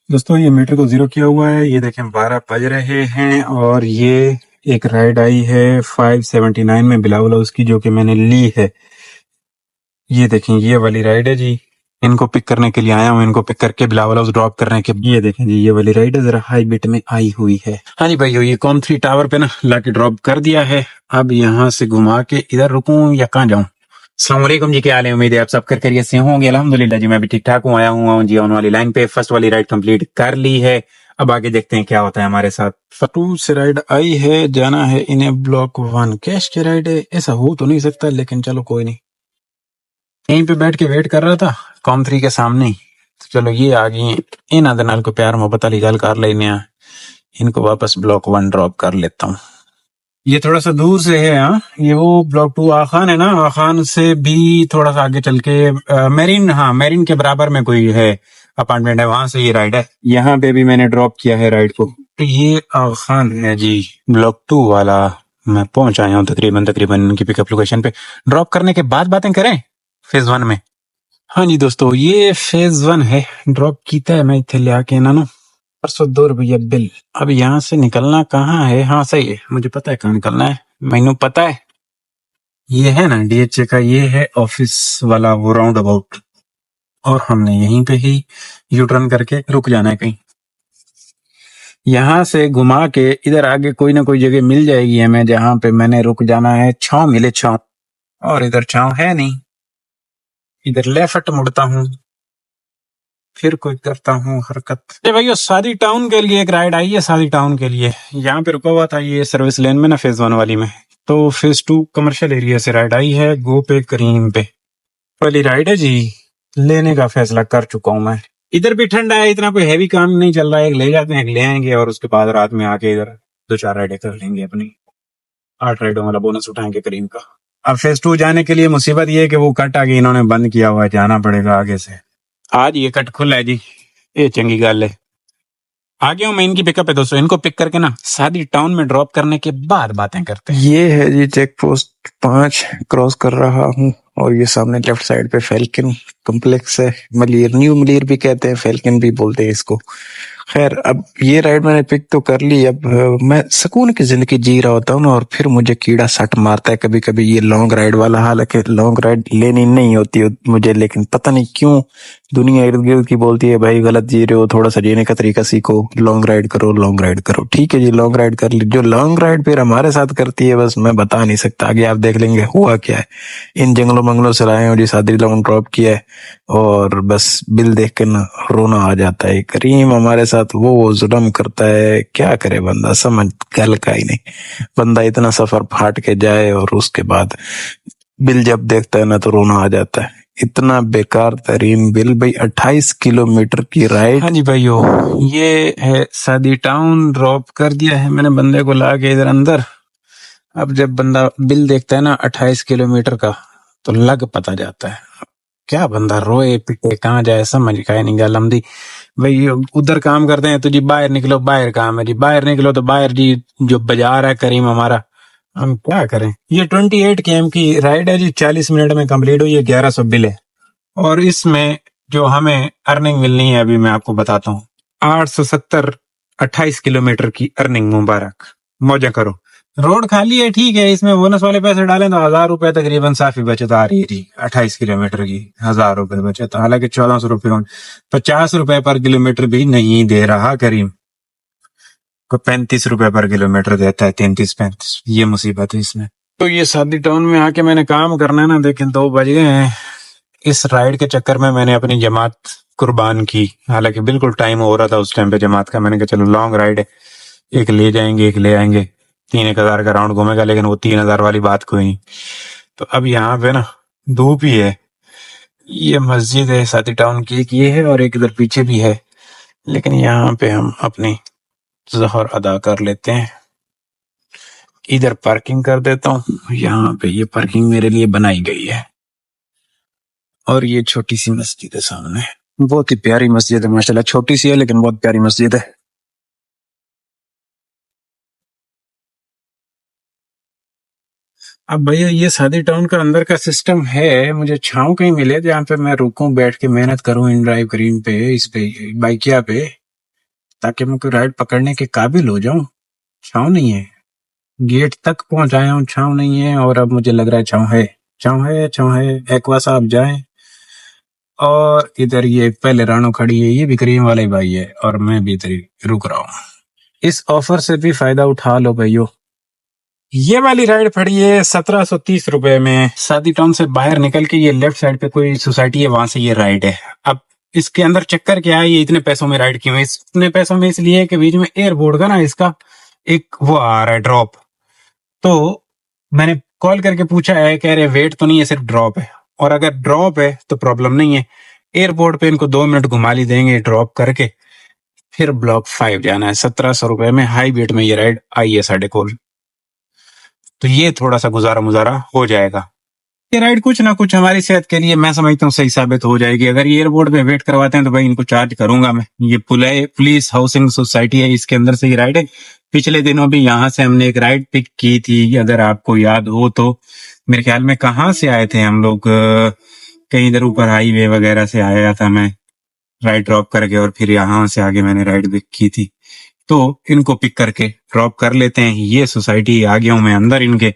दोस्तों ये मीटर को जीरो किया हुआ है। ये देखें 12 बज रहे हैं और ये एक राइड आई है 579 में बिलावल हाउस की, जो कि मैंने ली है। ये देखें ये वाली राइड है जी। इनको पिक करने के लिए आया हूँ, इनको पिक करके बिलावल हाउस ड्रॉप करने के। ये देखें जी ये वाली राइड है, जरा हाई बिट में आई हुई है। हाँ जी भाइयों, ये कॉम 3 टावर पे ना लाके ड्रॉप कर दिया है। अब यहाँ से घुमा के इधर रुकूं या कहाँ जाऊं? अस्सलाम वालेकुम जी, क्या हाल है? उम्मीद है आप सब कर खैरियत से होंगे। अल्हम्दुलिल्लाह जी, मैं भी ठीक ठाक हूँ। आया हूँ जी ऑन वाली लाइन पे। फर्स्ट वाली राइड कंप्लीट कर ली है। अब आगे देखते हैं क्या होता है हमारे साथ। फटू से राइड आई है, जाना है इन्हें ब्लॉक 1। कैश की राइड है, ऐसा हो तो नहीं सकता, लेकिन चलो कोई नहीं। यहीं पे बैठ के वेट कर रहा था कॉम 3 के सामने ही। तो चलो ये आ गई। इन आदे नाल को प्यार मोहब्बत वाली गल कर लेने आ। इनको वापस ब्लॉक 1 ड्रॉप कर लेता हूँ। ये थोड़ा सा दूर से है। हाँ, ये वो ब्लॉक 2 आखान है ना, आखान से भी थोड़ा सा आगे चल के मेरिन, हाँ मेरिन के बराबर में कोई है अपार्टमेंट है, वहां से ये राइड है। यहाँ पे भी मैंने ड्रॉप किया है राइड को। तो ये आखान है जी, ब्लॉक 2 वाला। मैं पहुंच आया हूँ तकरीबन इनकी पिकअप लोकेशन पे। ड्रॉप करने के बाद बातें करें फेज 1 में। हाँ जी दोस्तों, ये फेज 1 है। ड्रॉप कीता है मैं इतने ले आके ना 802 रुपया बिल। अब यहाँ से निकलना कहाँ है? हाँ सही है, मुझे पता है कहाँ निकलना है, मैनू पता है। ये है ना डीएचए का, ये है ऑफिस वाला वो राउंड अबाउट। और हमने यहीं पे ही यू टर्न करके रुक जाना है कहीं। यहाँ से घुमा के इधर आगे कोई ना कोई जगह मिल जाएगी हमें, जहाँ पे मैंने रुक जाना है। छाँव मिले छाँव, और इधर छाँव है नहीं। इधर लेफ्ट मुड़ता हूँ, फिर कोई करता हूँ हरकत। ये भैया सादी टाउन के लिए एक राइड आई है। सादी टाउन के लिए यहाँ पे रुका हुआ था ये सर्विस लेन में ना, फेज 1 वाली में। तो फेज 2 कमर्शियल एरिया से राइड आई है। गो पे करीम पे वाली राइड है जी। लेने का फैसला कर चुका हूँ मैं। इधर भी ठंडा है, इतना कोई हैवी काम नहीं चल रहा है। एक ले जाते हैं, एक ले आएंगे, और उसके बाद रात में आके इधर 2-4 राइडें कर लेंगे अपनी। 8 राइडों वाला बोनस उठाएंगे करीम का। अब फेज 2 जाने के लिए मुसीबत ये है कि वो कट आगे इन्होंने बंद किया हुआ है, जाना पड़ेगा आगे से। आज ये कट खुला है जी, ये चंगी गल है। आ गया हूँ मैं इनकी पिकअप है दोस्तों। इनको पिक करके ना सादी टाउन में ड्रॉप करने के बाद बातें करते हैं। ये है जी चेक पोस्ट 5 क्रॉस कर रहा हूँ, और ये सामने लेफ्ट साइड पे फैल्कन कॉम्प्लेक्स है। मलिर, न्यू मलिर भी कहते हैं, फैल्कन भी बोलते हैं इसको। खैर, अब ये राइड मैंने पिक तो कर ली। अब मैं सुकून की जिंदगी जी रहा होता हूँ ना, और फिर मुझे कीड़ा सट मारता है कभी कभी ये लॉन्ग राइड वाला। हालांकि लॉन्ग राइड लेनी नहीं होती मुझे, लेकिन पता नहीं क्यों दुनिया इर्द गिर्द की बोलती है भाई गलत जी रहे हो, थोड़ा सा जीने का तरीका सीखो, लॉन्ग राइड करो, लॉन्ग राइड करो। ठीक है जी, लॉन्ग राइड कर ली। जो लॉन्ग राइड फिर हमारे साथ करती है, बस मैं बता नहीं सकता। आगे आप देख लेंगे हुआ क्या है। इन जंगलों मंगलों से लाए हो जी, सादी लॉन्ग ड्रॉप किया है, और बस बिल देख के ना रोना आ जाता है। करीम हमारे साथ वो जुल्म करता है, क्या करे बंदा, समझ गल का ही नहीं। बंदा इतना सफर फाट के जाए और उसके बाद बिल जब देखता है ना तो रोना आ जाता है। इतना बेकार तरीन बिल भाई। 28 किलोमीटर की राइड। हाँ जी भाइयों, ये है सादी टाउन। ड्रॉप कर दिया है मैंने बंदे को ला के इधर अंदर। अब जब बंदा बिल देखता है ना 28 किलोमीटर का, तो लग पता जाता है। क्या बंदा रोए पिटे कहाँ जाए, समझ का नहीं गल आमदी। भाई उधर काम करते हैं तो जी बाहर निकलो, बाहर काम है जी, बाहर निकलो तो बाहर जी जो बाजार है करीम हमारा, हम क्या करें। ये 28 km की राइड है जी, 40 मिनट में कंप्लीट हुई है। 1100 बिल है, और इसमें जो हमें अर्निंग मिलनी है अभी मैं आपको बताता हूँ। 870 28 किलोमीटर की अर्निंग मुबारक, मौजा करो। रोड खाली है ठीक है, इसमें बोनस वाले पैसे डालें तो 1000 रुपए तकरीबन साफी बचत आ रही है जी। 28 किलोमीटर की 1000 रुपए बचत, हालांकि 1400 रुपए 50 रुपए पर किलोमीटर भी नहीं दे रहा करीम को। 35 रुपए पर किलोमीटर देता है, 33-35। ये मुसीबत है इसमें। तो ये सादी टाउन में आके मैंने काम करना है ना, लेकिन 2 बज गए हैं। इस राइड के चक्कर में मैंने अपनी जमात कुर्बान की। हालांकि बिल्कुल टाइम हो रहा था उस टाइम पे जमात का। मैंने कहा चलो लॉन्ग राइड है, एक ले जाएंगे एक ले आएंगे, 3-1000 का राउंड घूमेगा। लेकिन वो 3000 वाली बात कोई नहीं। तो अब यहाँ पे ना धूप ही है। ये मस्जिद है सादी टाउन की, एक ये है और एक इधर पीछे भी है। लेकिन यहाँ पे हम अपनी ज़ोहर अदा कर लेते हैं। इधर पार्किंग कर देता हूँ। यहाँ पे ये पार्किंग मेरे लिए बनाई गई है, और ये छोटी सी मस्जिद है सामने। बहुत ही प्यारी मस्जिद है माशाल्लाह। छोटी सी है लेकिन बहुत प्यारी मस्जिद है। अब भैया ये सादी टाउन का अंदर का सिस्टम है, मुझे छांव कहीं मिले जहाँ पे मैं रुकूं, बैठ के मेहनत करूं इन ड्राइव करीम पे, इस पे बाइकिया पे। ताकि मैं कोई राइड पकड़ने के काबिल हो जाऊं। छाँव नहीं है, गेट तक पहुंच आया हूँ, छाँव नहीं है, और अब मुझे लग रहा है छाँव है, छाँव है, छाँव है। एक्वा साहब जाएं। और इधर ये पहले रानो खड़ी है, ये भी करीम वाला ही भाई है, और मैं भी इधर ही रुक रहा हूँ। इस ऑफर से भी फायदा उठा लो भाइयों। ये वाली राइड पड़ी है 1730 रुपए में। शादी टाउन से बाहर निकल के ये लेफ्ट साइड पे कोई सोसाइटी है, वहां से ये राइड है। अब इसके अंदर चक्कर क्या है, ये इतने पैसों में राइड क्यों है? इतने पैसों में इसलिए कि बीच में एयरपोर्ट का ना इसका एक वो आ रहा है ड्रॉप। तो मैंने कॉल करके पूछा है, कह रहे वेट तो नहीं है, सिर्फ ड्रॉप है। और अगर ड्रॉप है तो प्रॉब्लम नहीं है, एयरपोर्ट पे इनको 2 मिनट घुमा ली देंगे ड्रॉप करके, फिर ब्लॉक 5 जाना है। 1700 रुपए में हाई वेट में ये राइड आई है साढ़े कोल। तो ये थोड़ा सा गुजारा मुजारा हो जाएगा। ये राइड कुछ ना कुछ हमारी सेहत के लिए मैं समझता हूँ सही साबित हो जाएगी। अगर ये एयरपोर्ट पे वेट करवाते हैं तो भाई इनको चार्ज करूंगा मैं। ये पुलिस हाउसिंग सोसाइटी है, इसके अंदर से ये राइड है। पिछले दिनों भी यहाँ से हमने एक राइड पिक की थी, अगर आपको याद हो तो। मेरे ख्याल में कहाँ से आए थे हम लोग, कहीं इधर ऊपर हाईवे वगैरह से आया था मैं राइड ड्रॉप करके, और फिर यहाँ से आगे मैंने राइड पिक की थी। तो इनको पिक करके ड्रॉप कर लेते हैं। ये सोसाइटी आ गया हूं मैं अंदर इनके।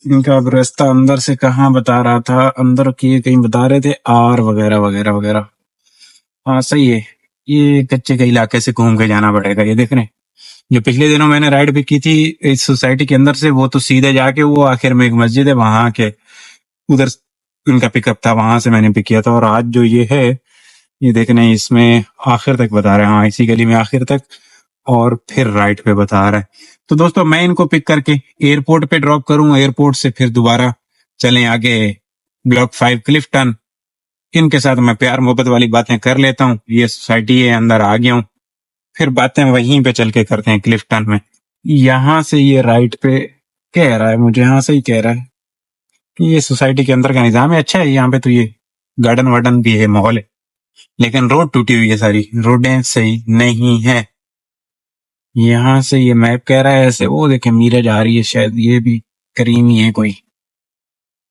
इनका अब रास्ता अंदर से कहाँ बता रहा था, अंदर की कहीं बता रहे थे आर वगैरह वगैरह वगैरह। हाँ सही है, ये कच्चे के इलाके से घूम के जाना पड़ेगा। ये देख रहे हैं, जो पिछले दिनों मैंने राइड पिक की थी इस सोसाइटी के अंदर से, वो तो सीधे जाके वो आखिर में एक मस्जिद है वहां के उधर उनका पिकअप था, वहां से मैंने पिक किया था। और आज जो ये है, ये देखने इसमें आखिर तक बता रहे हैं, हाँ इसी गली में आखिर तक, और फिर राइट पे बता रहा है। तो दोस्तों मैं इनको पिक करके एयरपोर्ट पे ड्रॉप करूं, एयरपोर्ट से फिर दोबारा चलें आगे ब्लॉक 5 क्लिफ्टन। इनके साथ मैं प्यार मोहब्बत वाली बातें कर लेता हूँ। ये सोसाइटी है, अंदर आ गया हूँ, फिर बातें वहीं पे चल के करते हैं क्लिफ्टन में। यहाँ से ये राइट पे कह रहा है, मुझे यहाँ से ही कह रहा है कि ये सोसाइटी के अंदर का निजाम है, अच्छा है यहाँ पे। तो ये गार्डन वार्डन भी है, माहौल है, लेकिन रोड टूटी हुई है, सारी रोडें सही नहीं है। यहाँ से ये मैप कह रहा है ऐसे, वो देखे मीरज आ रही है, शायद ये भी करीम ही है कोई।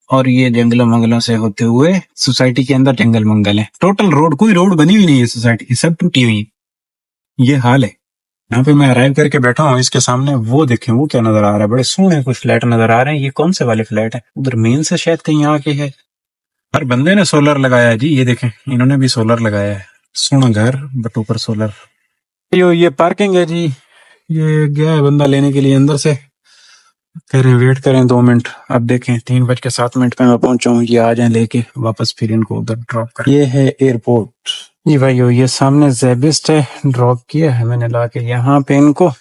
और ये जंगलों मंगलों से होते हुए सोसाइटी के अंदर जंगल मंगल है। टोटल रोड, कोई रोड बनी हुई नहीं है सोसाइटी की, सब टूटी हुई है। ये हाल है। यहाँ पे मैं अराइव करके बैठा हूँ, इसके सामने वो देखें, वो क्या नजर आ रहा है, बड़े सोने कुछ फ्लैट नजर आ रहे हैं। ये कौन से वाले फ्लैट है? उधर मेन से शायद कहीं आके है। हर बंदे ने सोलर लगाया है जी, ये देखें इन्होंने भी सोलर लगाया है। सोना घर बट ऊपर सोलर। ये पार्किंग है जी। ये गया है बंदा लेने के लिए अंदर से, कह रहे हैं वेट करें 2 मिनट। अब देखें 3:07 पे मैं पहुंचा हूँ, ये आ जाए लेके वापस, फिर इनको उधर ड्रॉप कर। ये है एयरपोर्ट जी भाइयों, ये सामने जेबिस्ट है, ड्रॉप किया है मैंने लाके यहाँ पे इनको।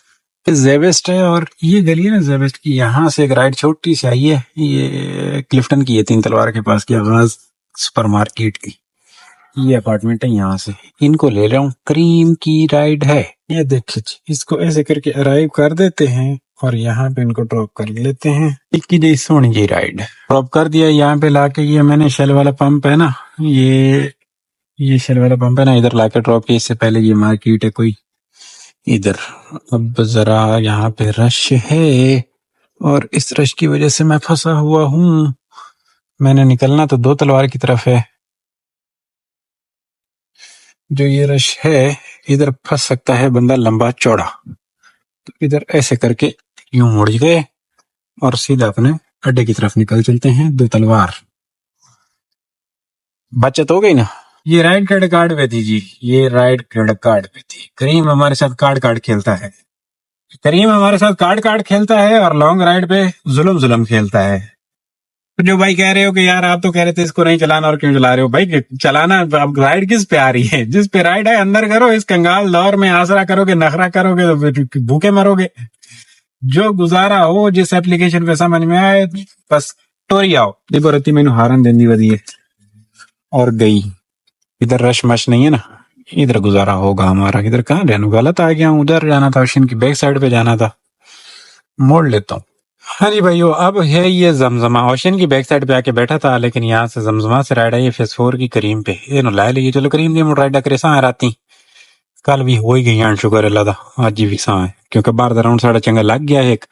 जेबिस्ट है और ये गली है ना जेबिस्ट की, यहाँ से एक राइड छोटी सी आई है, ये क्लिफ्टन की है, 3 तलवार के पास की, आगाज सुपरमार्केट की। ये अपार्टमेंट है, यहाँ से इनको ले रहा हूँ। करीम की राइड है, ये देखिए इसको ऐसे करके अराइव कर देते हैं और यहाँ पे इनको ड्रॉप कर लेते हैं। इक्की जी सोनी जी राइड ड्रॉप कर दिया यहाँ पे लाके। ये मैंने शेल वाला पंप है ना, ये शेल वाला पंप है ना, इधर लाके ड्रॉप किया। इससे पहले ये मार्केट है कोई इधर। अब जरा यहाँ पे रश है और इस रश की वजह से मैं फंसा हुआ हूँ। मैंने निकलना तो 2 तलवार की तरफ है, जो ये रश है इधर फंस सकता है बंदा लंबा चौड़ा। तो इधर ऐसे करके यूं मुड़ गए और सीधा अपने अड्डे की तरफ निकल चलते हैं। 2 तलवार बचत हो गई ना। ये राइड क्रेडिट कार्ड पे थी जी, ये राइड क्रेडिट कार्ड पे थी। करीम हमारे साथ कार्ड खेलता है, करीम हमारे साथ कार्ड खेलता है और लॉन्ग राइड पे जुल्म खेलता है। तो जो भाई कह रहे हो कि यार आप तो कह रहे थे इसको नहीं चलाना और क्यों चला रहे हो, भाई चलाना। अब राइड किस पे आ रही है? जिस पे राइड है अंदर करो। इस कंगाल दौर में आसरा करोगे, नखरा करोगे तो फिर भूखे मरोगे। जो गुजारा हो, जिस एप्लीकेशन पे समझ में आए बस टोरी आओ। देखो रत्ती मैंने हारन देनी वधी है और गई। इधर रश मश नहीं है ना, इधर गुजारा होगा हमारा। इधर कहाँ रहना, गलत आ गया हूँ, उधर जाना था, ओशन की बैक साइड पे जाना था, मोड़ लेता हूँ। हाँ जी भाइयों, अब है ये जमजमा। ओशन की बैक साइड पे आके बैठा था, लेकिन यहाँ से जमजमा से राइड आई है फेस 4 की करीम पे। ये नो लाए लिए, चलो करीम दी राइड करे सा राती कल भी हो ही गई। शुक्र अल्लाह दा अज भी सा है, क्योंकि बाहर दा राउंड साड़ा चंगा लग गया है। एक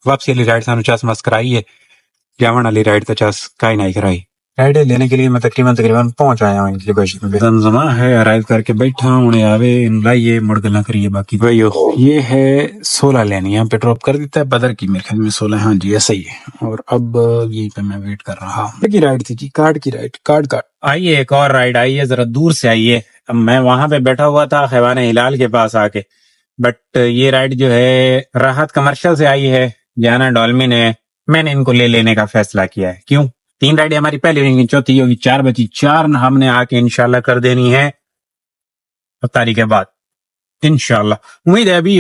वापसी वाली राइड सानू चस मस कराई है, जावन वाली राइड तो चस काई नहीं कराई। राइड लेने के लिए मैं तकरीबन तकरीबन पहुंच आया हूँ इनकी लोकेशन पे। जमा है अराइव करके बैठा हूँ आवे इन लाइए मुड़ गला करिए बाकी भाई ये है 16 लेनी यहाँ पे ड्रॉप कर देता है बदर की मेरे ख्याल में 16। हाँ जी ऐसा ही है। और अब यही पे मैं वेट कर रहा हूँ की राइड थी जी कार्ड की राइड कार्ड आइए एक और राइड आइए जरा दूर से आइए। अब मैं वहां पे बैठा हुआ था खैवान हिलाल के पास आके बट ये राइड जो है राहत कमर्शियल से आई है जाना डॉल्मिन है। मैंने इनको ले लेने का फैसला किया है। क्यों 3 राइडें हमारी पहले होंगी चौथी होगी 4 बची 4 हमने आके इंशाल्लाह कर देनी है इफ्तारी के बाद इंशाल्लाह। उम्मीद है अभी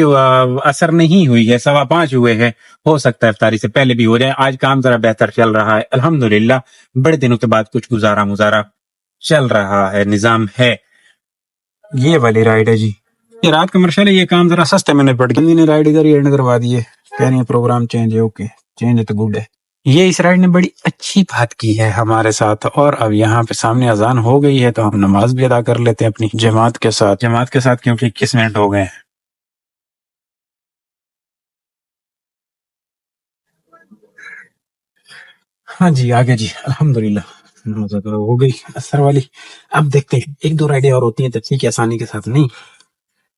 असर नहीं हुई है 5:15 हुए हैं हो सकता है इफ्तारी से पहले भी हो जाए। आज काम जरा बेहतर चल रहा है अल्हम्दुलिल्लाह बड़े दिनों के बाद कुछ गुजारा मुजारा चल रहा है निजाम है। ये वाली राइड है जी ये रात कमर्शियल है। ये काम जरा सस्ते में निपट गया ने राइड इधर ही एंड करवा दी है कह रही है प्रोग्राम चेंज है ओके चेंज है तो गुड है। ये इस राइड ने बड़ी अच्छी बात की है हमारे साथ। और अब यहाँ पे सामने अजान हो गई है तो हम नमाज भी अदा कर लेते हैं अपनी जमात के साथ क्योंकि 21 मिनट हो गए। हाँ जी आगे जी अल्हम्दुलिल्लाह नमाज अदा हो गई असर वाली। अब देखते हैं 1-2 राइडें और होती हैं तो ठीक है आसानी के साथ नहीं।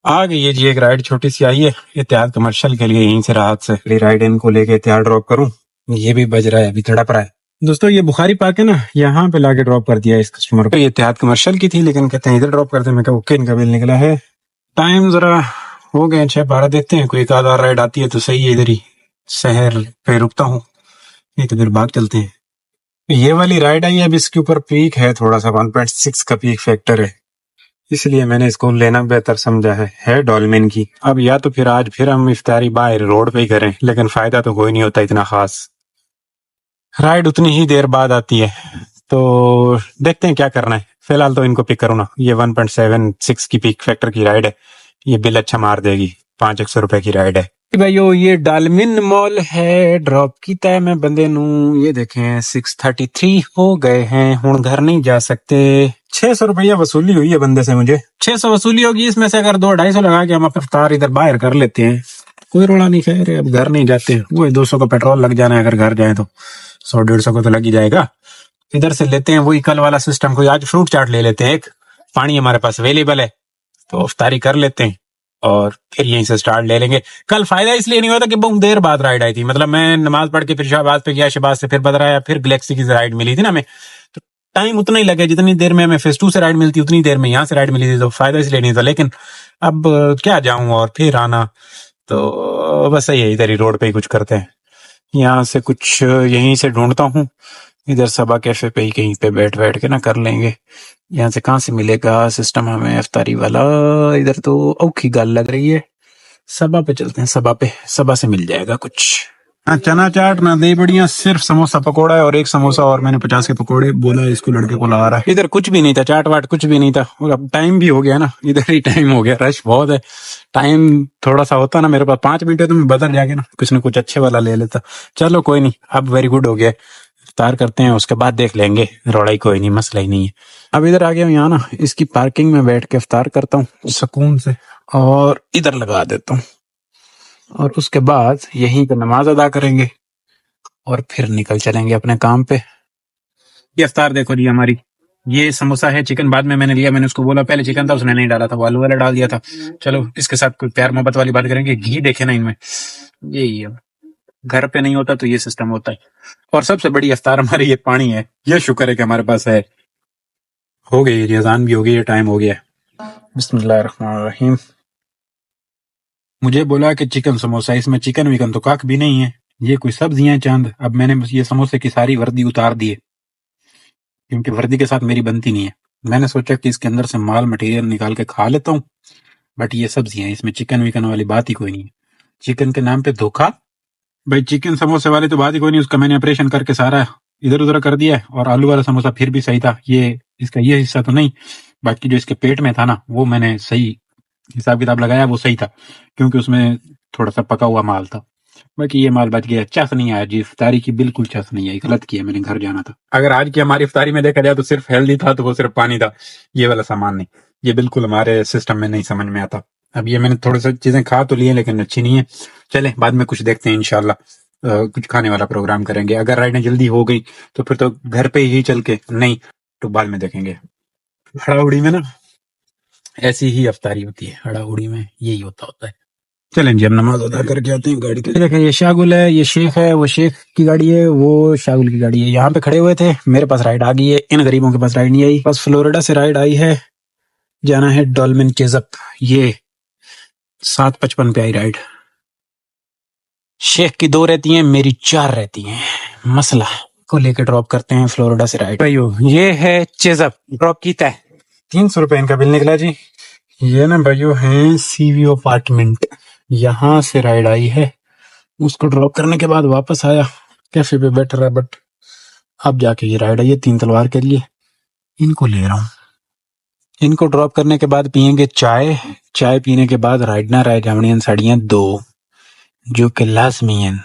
आ गई है जी एक राइड छोटी सी आई है इत्तेहाद कमर्शियल के लिए यहीं से राहत से राइड इनको लेके इत्तेहाद ड्रॉप करूं। ये भी बज रहा है अभी तड़प रहा है दोस्तों। ये बुखारी पार्क है ना यहाँ पे लाके ड्रॉप कर दिया इस कस्टमर को। ये इत्तेहाद कमर्शियल की थी लेकिन कहते हैं इधर ड्रॉप करते हैं। मैं कहा ओके इनका बिल निकला है। टाइम जरा हो गए 6:12 देखते हैं कोई एक आधा राइड आती है तो सही है इधर ही शहर पे रुकता हूँ नहीं तो फिर भाग चलते हैं। ये वाली राइड आई है अब इसके ऊपर पीक है थोड़ा सा 1.6 का पीक फैक्टर है इसलिए मैंने इसको लेना बेहतर समझा है डॉल्मेन की। अब या तो फिर आज फिर हम इफ्तारी बाहर रोड पे ही करें लेकिन फायदा तो कोई नहीं होता इतना खास। राइड उतनी ही देर बाद आती है तो देखते हैं क्या करना है। फिलहाल तो इनको पिक करूँ ना। ये 1.76 की पीक फैक्टर की राइड है। ये बिल अच्छा मार देगी 500 रुपए की राइड है भाइयों। ये डालमिन मॉल है ड्रॉप की तय मैं बंदे नू ये देखें 6:33 हो गए हैं हूं घर नहीं जा सकते। 600 रुपया वसूली हुई है बंदे से मुझे 600 वसूली होगी इसमें से अगर 200-250 लगा के हम अपना इफ्तार इधर बाहर कर लेते हैं कोई रोड़ा नहीं। खैर अब घर नहीं जाते वो 200 का पेट्रोल लग जाना है अगर घर जाए तो 100-150 का तो लग ही जाएगा। इधर से लेते हैं वही कल वाला सिस्टम कोई आज फ्रूट चाट ले लेते हैं। एक पानी हमारे पास अवेलेबल है तो इफ्तारी कर लेते हैं और फिर यहीं से स्टार्ट ले लेंगे। कल फायदा इसलिए नहीं होता कि बहुत देर बाद राइड आई थी मतलब मैं नमाज पढ़ के फिर शाहबाज पे गया शहबाज से फिर बदर आया फिर गैलेक्सी की राइड मिली थी ना हमें तो टाइम उतना ही लगे जितनी देर में हमें फेस 2 से राइड मिलती उतनी देर में यहाँ से राइड मिली थी तो फायदा इसलिए नहीं था। लेकिन अब क्या जाऊं और फिर आना तो बस यही इधर ही रोड पे ही कुछ करते हैं। यहाँ से कुछ यहीं से ढूंढता हूँ इधर सबा कैफे पे ही कहीं पे बैठ बैठ के ना कर लेंगे। यहाँ से कहाँ से मिलेगा सिस्टम हमें इफ्तारी वाला इधर तो औखी गाल लग रही है। सबा पे चलते हैं सबा से मिल जाएगा कुछ। हाँ चना चाट ना दही बढ़िया सिर्फ समोसा पकोड़ा है और एक समोसा और मैंने 50 के पकोड़े बोला इसको लड़के को ला रहा है। इधर कुछ भी नहीं था चाट वाट कुछ भी नहीं था और अब टाइम भी हो गया ना इधर ही टाइम हो गया रश बहुत है। टाइम थोड़ा सा होता ना मेरे पास 5 मिनट है तो मैं बदल जाके ना कुछ न कुछ अच्छे वाला ले लेता। चलो कोई नहीं अब वेरी गुड हो गया इफ्तार करते हैं उसके बाद देख लेंगे रोड़ाई कोई नहीं मसला ही नहीं है। अब इधर आ गया हूँ यहाँ ना इसकी पार्किंग में बैठ के इफ्तार करता हूँ सुकून से और इधर लगा देता हूँ और उसके बाद यहीं पे नमाज अदा करेंगे और फिर निकल चलेंगे अपने काम पे। ये इफ्तार देखो जी हमारी ये समोसा है चिकन बाद में मैंने लिया मैंने उसको बोला पहले चिकन था उसने नहीं डाला था वो आलू वाला डाल दिया था। चलो इसके साथ कोई प्यार मोहब्बत वाली बात करेंगे। घी देखे ना इनमें यही है घर पे नहीं होता तो ये सिस्टम होता है। और सबसे बड़ी इफ्तार हमारी ये पानी है ये शुक्र है कि हमारे पास है। हो गई अजान भी हो गई टाइम हो गया। बिस्मिल्लाहिर्रहमानिर्रहीम। मुझे बोला कि चिकन समोसा इसमें चिकन विकन तो काक भी नहीं है ये कोई सब्जियां चंद। अब मैंने ये समोसे की सारी वर्दी उतार दी है क्योंकि वर्दी के साथ मेरी बनती नहीं है। मैंने सोचा कि इसके अंदर से माल मटेरियल निकाल के खा लेता हूँ बट ये सब्जियां इसमें चिकन विकन वाली बात ही कोई नहीं है। चिकन के नाम पे धोखा भाई चिकन समोसे वाले तो बात ही कोई नहीं उसका मैंने ऑपरेशन करके सारा इधर उधर कर दिया है। और आलू वाला समोसा फिर भी सही था ये इसका ये हिस्सा तो नहीं बाकी जो इसके पेट में था ना वो मैंने सही हिसाब किताब लगाया वो सही था क्योंकि उसमें थोड़ा सा पका हुआ माल था। बाकी ये माल बच गया चस नहीं आया जी इफ्तारी की बिल्कुल चस नहीं आई गलत किया मैंने घर जाना था। अगर आज की हमारी इफ्तारी में देखा जाए तो सिर्फ हेल्दी था तो वो सिर्फ पानी था ये वाला सामान नहीं। ये बिल्कुल हमारे सिस्टम में नहीं समझ में आता। अब ये मैंने थोड़ी सी चीजें खा तो ली है लेकिन अच्छी नहीं है। चले बाद में कुछ देखते हैं इंशाल्लाह। कुछ खाने वाला प्रोग्राम करेंगे। अगर राइडें जल्दी हो गई तो फिर तो घर पे ही चल के, नहीं तो बाद में देखेंगे। हड़ाउड़ी में ना ऐसी ही अफ्तारी होती है, हड़ाउड़ी में यही होता है। चलें जी, हम नमाज अदा करके आते हैं गाड़ी के लिए। देखें, ये शाहगुल है, ये शेख है, वो शेख की गाड़ी है, वो शाहगुल की गाड़ी है। यहाँ पे खड़े हुए थे, मेरे पास राइड आ गई है, इन गरीबों के पास राइड नहीं आई। बस फ्लोरिडा से राइड आई है, जाना है डॉल्मेन केजप। ये 7:55 पे आई राइड। शेख की 2 रहती हैं, मेरी 4 रहती हैं। मसला को लेकर ड्रॉप करते हैं फ्लोरिडा से राइड। भाइयों, ये है चेजअप, ड्रॉप कीता है। 300 रुपए इनका बिल निकला जी। ये ना भाइयों है सीवी अपार्टमेंट, यहाँ से राइड आई है। उसको ड्रॉप करने के बाद वापस आया, कैफे पे बैठ रहा है। बट अब जाके ये राइड आई है 3 तलवार के लिए। इनको ले रहा हूँ। इनको ड्रॉप करने के बाद पियेंगे चाय। चाय पीने के बाद राइड ना रह जावणियन साड़ियां 2, जो कि लाजमी है।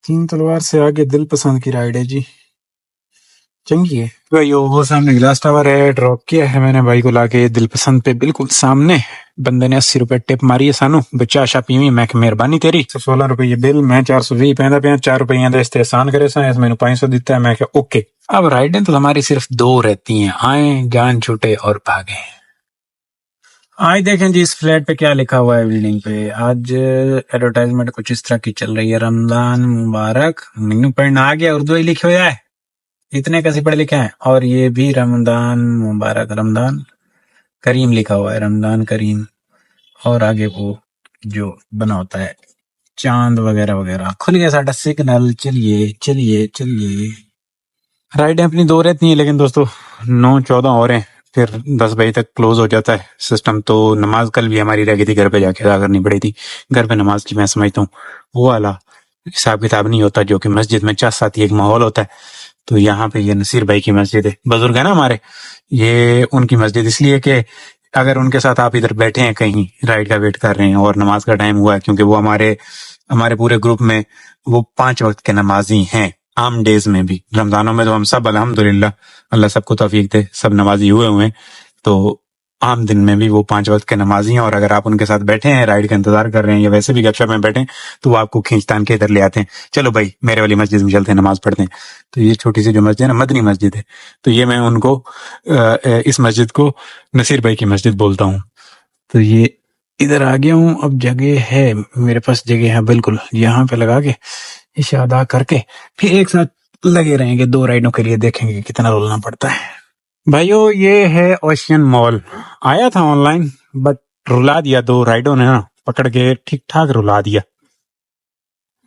3 तलवार से आगे दिल पसंद की राइड है जी, चंगी है भाई। वो सामने गिलास टावर है, ड्रॉप किया है मैंने भाई को लाके दिल पसंद पे, बिल्कुल सामने। बंदे ने 80 रुपए टिप मारी है सानू, बच्चा आशा पीवी, मैं मेहरबानी तेरी। 16 रुपए बिल, मैं 420 पैदा पे 4 रुपये दे इस्ते एहसान करे सा, मैंने 500 दिता है। मैं क्या ओके। अब राइडें तो हमारी सिर्फ 2 रहती हैं, आए जान छूटे और भागे। आज देखें जी इस फ्लैट पे क्या लिखा हुआ है बिल्डिंग पे। आज एडवर्टाइजमेंट कुछ इस तरह की चल रही है, रमजान मुबारक। मैनू पढ़ना आ गया, उर्दू ही लिखे हुआ है, इतने कैसे पढ़े लिखे हैं। और ये भी रमजान मुबारक, रमजान करीम लिखा हुआ है, रमजान करीम। और आगे वो जो बना होता है चांद वगैरह वगैरह। खुल गया साडा सिग्नल, चलिए चलिए चलिए। राइडें अपनी 2 रहती हैं, लेकिन दोस्तों 9-14 और हैं, फिर 10 बजे तक क्लोज हो जाता है सिस्टम। तो नमाज कल भी हमारी रह गई थी, घर पे जाके अदा करनी पड़ी थी। घर पे नमाज की मैं समझता हूँ वो वाला हिसाब किताब नहीं होता जो कि मस्जिद में चाह साथी एक माहौल होता है। तो यहाँ पे ये नसीर भाई की मस्जिद है, बुजुर्ग है ना हमारे, ये उनकी मस्जिद इसलिए कि अगर उनके साथ आप इधर बैठे हैं कहीं राइड का वेट कर रहे हैं और नमाज का टाइम हुआ है, क्योंकि वो हमारे पूरे ग्रुप में वो 5 वक्त के नमाजी हैं। आम डेज में भी, रमजानों में तो हम सब अल्हम्दुलिल्लाह, अल्लाह सबको तौफीक दे, सब नमाजी हुए हुए हैं। तो आम दिन में भी वो 5 वक्त के नमाजी हैं। और अगर आप उनके साथ बैठे हैं, राइड का इंतजार कर रहे हैं, या वैसे भी गपशप में बैठे हैं, तो वो आपको खींचतान के इधर ले आते हैं, चलो भाई मेरे वाली मस्जिद में चलते हैं, नमाज पढ़ते हैं। तो ये छोटी सी जो मस्जिद है ना, मदनी मस्जिद है। तो ये मैं उनको इस मस्जिद को नसीर भाई की मस्जिद बोलता हूँ। तो ये इधर आ गया हूँ, अब जगह है मेरे पास, जगह है बिल्कुल। यहाँ पे लगा के इशा अदा करके फिर एक साथ लगे रहेंगे 2 राइडों के लिए, देखेंगे कितना रुलना पड़ता है। भाइयों, ये है ओशियन मॉल। आया था ऑनलाइन, बट रुला दिया 2 राइडों ने ना, पकड़ के ठीक ठाक रुला दिया।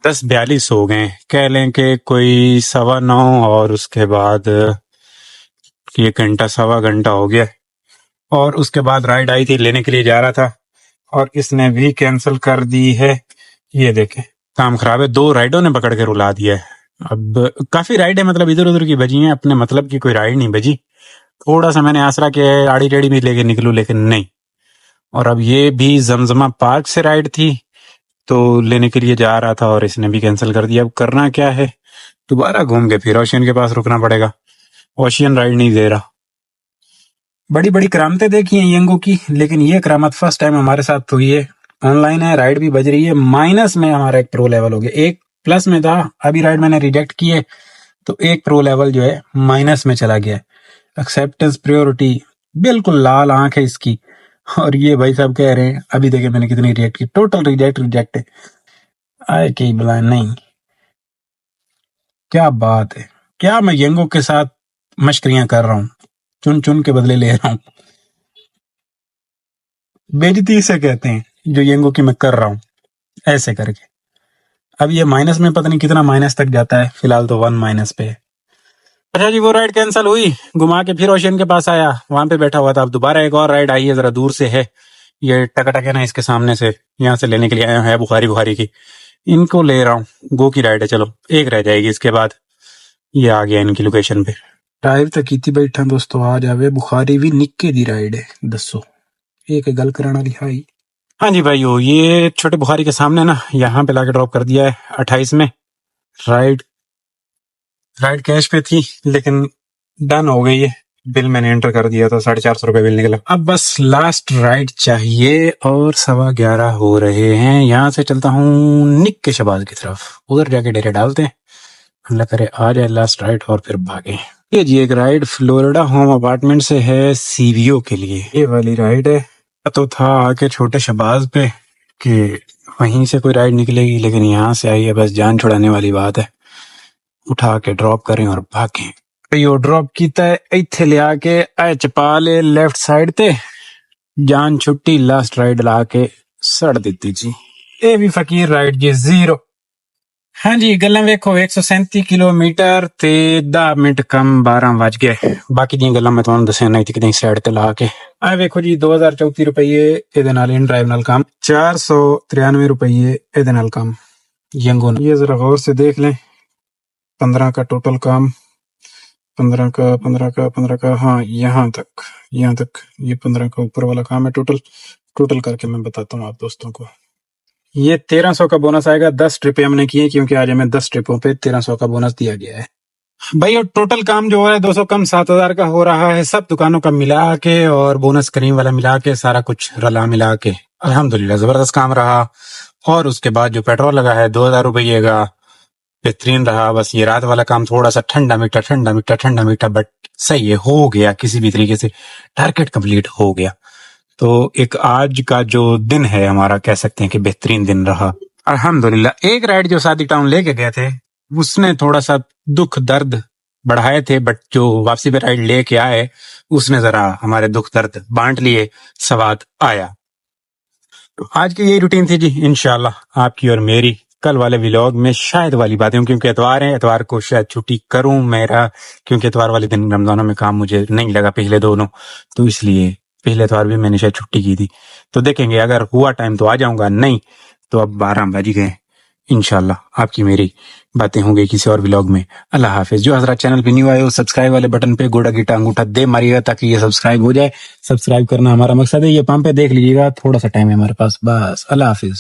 10:42 हो गए, कह लें कि कोई 9:15, और उसके बाद ये घंटा 1.25 घंटा हो गया। और उसके बाद राइड आई थी, लेने के लिए जा रहा था, और इसने भी कैंसिल कर दी है। ये देखे, काम खराब है, 2 राइडों ने पकड़ के रुला दिया है। अब काफी राइड है, मतलब इधर उधर की बजी हैं, अपने मतलब की कोई राइड नहीं बजी। थोड़ा सा मैंने आसरा किया है, आड़ी टेढ़ी भी लेके निकलूं, लेकिन नहीं। और अब ये भी जमजमा पार्क से राइड थी, तो लेने के लिए जा रहा था और इसने भी कैंसिल कर दिया। अब करना क्या है, दोबारा घूम के फिर ओशियन के पास रुकना पड़ेगा। ओशियन राइड नहीं दे रहा। बड़ी बड़ी करामतें देखी हैं यंगो की, लेकिन ये करामत फर्स्ट टाइम हमारे साथ हुई है। ऑनलाइन है, राइड भी बज रही है। माइनस में हमारा एक प्रो लेवल हो गया, एक प्लस में था, अभी राइड मैंने रिजेक्ट की है, तो एक प्रो लेवल जो है माइनस में चला गया। एक्सेप्टेंस प्रायोरिटी बिल्कुल लाल आंख है इसकी। और ये भाई साहब कह रहे हैं, अभी देखे मैंने कितनी रिजेक्ट की, टोटल रिजेक्ट है। आए की बुलाए नहीं, क्या बात है। क्या मैं यंगो के साथ मशकरियां कर रहा हूँ, चुन चुन के बदले ले रहा हूँ। बेइज्जती इसे कहते हैं जो यंगो की मैं कर रहा हूँ ऐसे करके। अब ये माइनस में पता नहीं कितना माइनस तक जाता है, फिलहाल तो 1 माइनस पे है। अच्छा जी, वो राइड कैंसिल हुई, घुमा के फिर ओशियन के पास आया, वहां पे बैठा हुआ था। अब दोबारा एक और राइड आई है, जरा दूर से है, ये टका है ना इसके सामने से, यहाँ से लेने के लिए आया है, बुखारी की। इनको ले रहा हूँ, गो की राइड है, चलो एक रह जाएगी इसके बाद। ये आ गया इनकी लोकेशन पे। ड्राइव तक की बैठा दोस्तों, आ जावे बुखारी भी निक्के दी राइड है, दसो एक गल कराना लिहाई। हाँ जी भाइयों, ये छोटे बुखारी के सामने ना, यहाँ पे लाके ड्रॉप कर दिया है 28 में। राइड कैश पे थी, लेकिन डन हो गई है, बिल मैंने एंटर कर दिया था, 450 रुपये बिल निकला। अब बस लास्ट राइड चाहिए और 11:15 हो रहे हैं। यहाँ से चलता हूँ निक के शहबाज की तरफ, उधर जाके डेरे डालते हैं, अल्लाह करे आ जाए लास्ट राइड और फिर भागे। ये जी एक राइड फ्लोरिडा होम अपार्टमेंट से है सीवीओ के लिए, ये वाली राइड है। तो था आके छोटे शहबाज पे कि वहीं से कोई राइड निकलेगी, लेकिन यहाँ से आई है, बस जान छुड़ाने वाली बात है। उठा के ड्रॉप करें और भागें। यो ड्रॉप कीता है, इत्थे ले आके ए चपा ले लेफ्ट साइड ते, जान छुट्टी, लास्ट राइड ला के सड़ दी जी। ये भी फकीर राइड जी, 0। हाँ जी, गल्लां वेखो, 137 किलोमीटर ते 10 मिनट कम 12 बज गए। बाकी दी गल्लां मैं तुहानू दस्सियां नहीं कि साइड ते ला के आ वेखो जी, 2034 रुपये ਇਹਦੇ ਨਾਲ इन ड्राइव नाल काम, 493 रुपये ਇਹਦੇ नाल काम। यंगो ये जरा गौर से देख लें, 15 का टोटल काम, 15 का, हाँ यहाँ तक ये 15 का ऊपर वाला काम है। टोटल करके मैं बताता हूँ आप दोस्तों को। ये 1300 का बोनस आएगा, 10 ट्रिपें हमने की है, क्योंकि आज हमें 10 ट्रिपों पे 1300 का बोनस दिया गया है भाई। और टोटल काम जो है 200 कम 7000 का हो रहा है, सब दुकानों का मिला के और बोनस करीम वाला मिला के, सारा कुछ रला मिला के अल्हम्दुलिल्लाह जबरदस्त काम रहा। और उसके बाद जो पेट्रोल लगा है 2000 रुपये का, बेहतरीन रहा। बस ये रात वाला काम थोड़ा सा ठंडा मीठा, बट सही है, हो गया, किसी भी तरीके से टारगेट कंप्लीट हो गया। तो एक आज का जो दिन है हमारा, कह सकते हैं कि बेहतरीन दिन रहा अल्हम्दुलिल्लाह। एक राइड जो सादी टाउन लेके गए थे, उसने थोड़ा सा दुख दर्द बढ़ाए थे, बट जो वापसी पे राइड लेके आए उसने जरा हमारे दुख दर्द बांट लिए, सवाद आया। तो आज की यही रूटीन थी जी, इंशाल्लाह आपकी और मेरी। कल वाले व्लॉग में शायद वाली बातें हों, क्योंकि एतवार है, एतवार को शायद छुट्टी करूं मेरा, क्योंकि एतवार वाले दिन रमजानों में काम मुझे नहीं लगा पिछले दोनों, तो इसलिए पिछले एतवार भी मैंने शायद छुट्टी की थी। तो देखेंगे, अगर हुआ टाइम तो आ जाऊंगा, नहीं तो अब 12 बज गए। इंशाल्लाह आपकी मेरी बातें होंगी किसी और व्लॉग में। अल्लाह हाफिज। जो हजरत चैनल पे न्यू आए हो, सब्सक्राइब वाले बटन पे गोड़ा गिटा अंगूठा दे मारिएगा ताकि ये सब्सक्राइब हो जाए। सब्सक्राइब करना हमारा मकसद है। ये पंप पे देख लीजिएगा, थोड़ा सा टाइम है हमारे पास, बस। अल्लाह हाफिज।